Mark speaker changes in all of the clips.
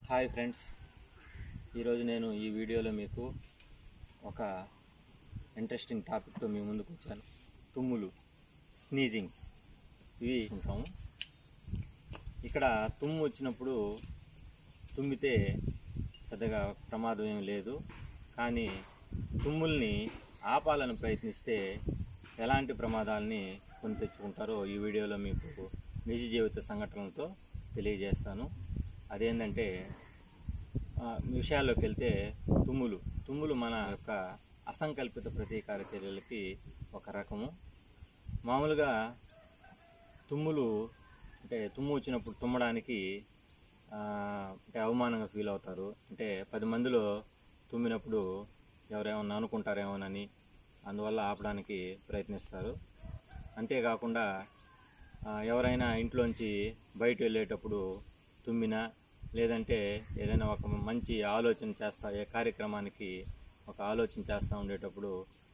Speaker 1: Hi friends, ఈరోజు నేను ఈ వీడియోలో మీకు ఒక ఇంట్రెస్టింగ్ టాపిక్తో మీ ముందుకు వచ్చాను. తుమ్ములు, స్నీజింగ్ ఇవి ఉంటాము. ఇక్కడ తుమ్ము వచ్చినప్పుడు తుమ్మితే పెద్దగా ప్రమాదం ఏమి లేదు, కానీ తుమ్ముల్ని ఆపాలని ప్రయత్నిస్తే ఎలాంటి ప్రమాదాలని కొని తెచ్చుకుంటారో ఈ వీడియోలో మీకు నిజ జీవిత సంఘటనలతో తెలియజేస్తాను. అదేంటంటే విషయాల్లోకి వెళ్తే తుమ్ములు మన యొక్క అసంకల్పిత ప్రతీకార చర్యలకి ఒక రకము. మామూలుగా తుమ్ములు అంటే తుమ్ము వచ్చినప్పుడు తుమ్మడానికి అంటే అవమానంగా ఫీల్ అవుతారు. అంటే 10 మందిలో తుమ్మినప్పుడు ఎవరేమన్నా అనుకుంటారేమోనని అందువల్ల ఆపడానికి ప్రయత్నిస్తారు. అంతేకాకుండా ఎవరైనా ఇంట్లోంచి బయట వెళ్ళేటప్పుడు తుమ్మినా, లేదంటే ఏదైనా ఒక మంచి ఆలోచన చేస్తా ఏ కార్యక్రమానికి ఒక ఆలోచన చేస్తూ ఉండేటప్పుడు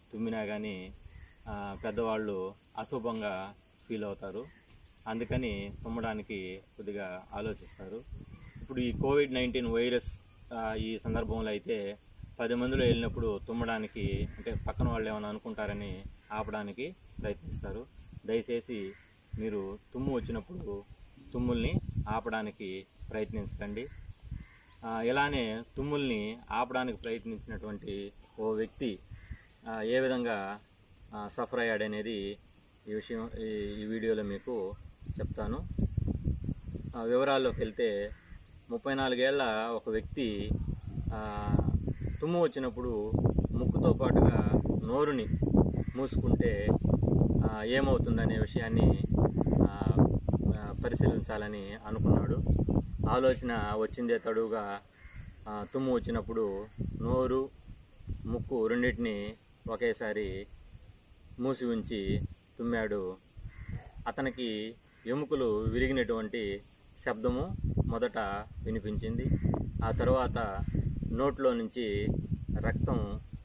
Speaker 1: తుమ్మినా కానీ పెద్దవాళ్ళు అశుభంగా ఫీల్ అవుతారు. అందుకని తుమ్మడానికి కొద్దిగా ఆలోచిస్తారు. ఇప్పుడు ఈ కోవిడ్-19 వైరస్ ఈ సందర్భంలో అయితే 10 మందిలో వెళ్ళినప్పుడు తుమ్మడానికి అంటే పక్కన వాళ్ళు ఏమైనా అనుకుంటారని ఆపడానికి ప్రయత్నిస్తారు. దయచేసి మీరు తుమ్ము వచ్చినప్పుడు తుమ్ముల్ని ఆపడానికి ప్రయత్నించకండి. ఇలానే తుమ్ముల్ని ఆపడానికి ప్రయత్నించినటువంటి ఓ వ్యక్తి ఏ విధంగా సఫర్ అయ్యాడనేది ఈ వీడియోలో మీకు చెప్తాను. వివరాల్లోకి వెళ్తే 34 ఏళ్ల ఒక వ్యక్తి తుమ్ము వచ్చినప్పుడు ముక్కుతో పాటుగా నోరుని మూసుకుంటే ఏమవుతుందనే విషయాన్ని పరిశీలించాలని అనుకున్నాడు. ఆలోచన వచ్చిందే తడువుగా తుమ్ము వచ్చినప్పుడు నోరు, ముక్కు రెండింటిని ఒకేసారి మూసి ఉంచి తుమ్మాడు. అతనికి ఎముకలు విరిగినటువంటి శబ్దము మొదట వినిపించింది. ఆ తర్వాత నోట్లో నుంచి రక్తం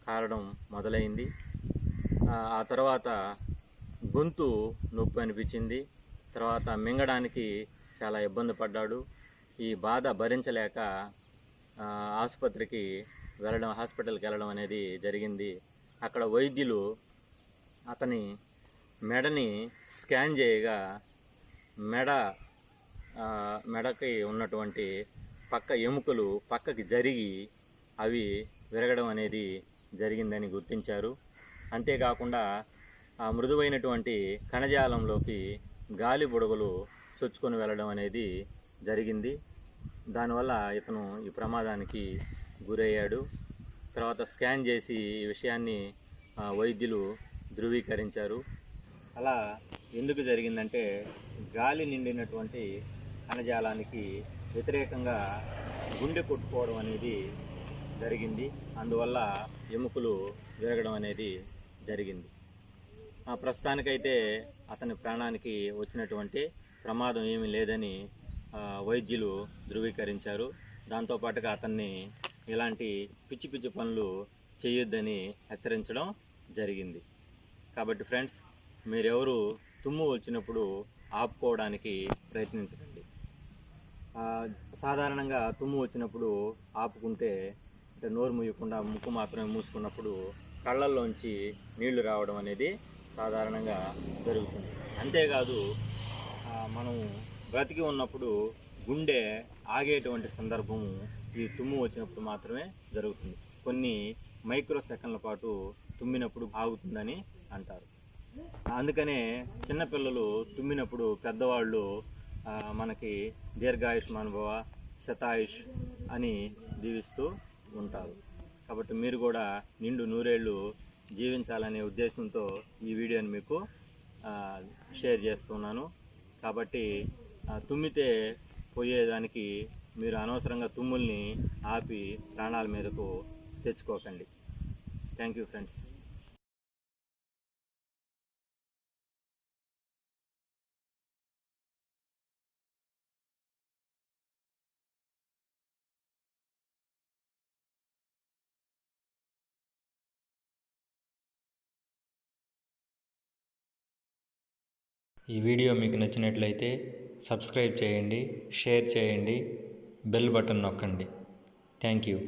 Speaker 1: కారడం మొదలైంది. ఆ తర్వాత గొంతు నొప్పి అనిపించింది. తర్వాత మింగడానికి చాలా ఇబ్బంది పడ్డాడు. ఈ బాధ భరించలేక హాస్పిటల్కి వెళ్ళడం అనేది జరిగింది. అక్కడ వైద్యులు అతని మెడని స్కాన్ చేయగా మెడకి ఉన్నటువంటి పక్క ఎముకలు పక్కకి జరిగి అవి విరగడం అనేది జరిగిందని గుర్తించారు. అంతేకాకుండా ఆ మృదువైనటువంటి కణజాలంలోకి గాలి బుడగలు చొచ్చుకొని వెళ్ళడం అనేది జరిగింది. దానివల్ల ఇతను ఈ ప్రమాదానికి గురయ్యాడు. తర్వాత స్కాన్ చేసి ఈ విషయాన్ని వైద్యులు ధృవీకరించారు. అలా ఎందుకు జరిగిందంటే గాలి నిండినటువంటి కణజాలానికి వ్యతిరేకంగా గుండె కొట్టుకోవడం అనేది జరిగింది. అందువల్ల ఎముకలు విరగడం అనేది జరిగింది. ప్రస్తుతానికైతే అతని ప్రాణానికి వచ్చినటువంటి ప్రమాదం ఏమీ లేదని వైద్యులు ధృవీకరించారు. దాంతోపాటుగా అతన్ని ఇలాంటి పిచ్చి పిచ్చి పనులు చేయొద్దని హెచ్చరించడం జరిగింది. కాబట్టి ఫ్రెండ్స్, మీరెవరు తుమ్ము వచ్చినప్పుడు ఆపుకోవడానికి ప్రయత్నించకండి. సాధారణంగా తుమ్ము వచ్చినప్పుడు ఆపుకుంటే అంటే నోరు మూయకుండా ముక్కు మాత్రమే మూసుకున్నప్పుడు కళ్ళల్లోంచి నీళ్లు రావడం అనేది సాధారణంగా జరుగుతుంది. అంతేకాదు మనం బ్రతికి ఉన్నప్పుడు గుండె ఆగేటువంటి సందర్భము ఈ తుమ్ము వచ్చినప్పుడు మాత్రమే జరుగుతుంది. కొన్ని మైక్రో సెకండ్ల పాటు తుమ్మినప్పుడు ఆగుతుందని అంటారు. అందుకనే చిన్నపిల్లలు తుమ్మినప్పుడు పెద్దవాళ్ళు మనకి దీర్ఘాయుష్మాన్ భవ, శతాయుష్ అని దీవిస్తూ ఉంటారు. కాబట్టి మీరు కూడా నిండు నూరేళ్ళు జీవించాలనే ఉద్దేశంతో ఈ వీడియోని మీకు షేర్ చేస్తున్నాను. కాబట్టి తుమ్మితే పోయేదానికి మీరు అనవసరంగా తుమ్ముల్ని ఆపి ప్రాణాల మీదకు తెచ్చుకోకండి. Thank you friends.
Speaker 2: ఈ వీడియో మీకు నచ్చినట్లయితే సబ్స్క్రైబ్ చేయండి, షేర్ చేయండి, బెల్ బటన్ నొక్కండి. Thank you.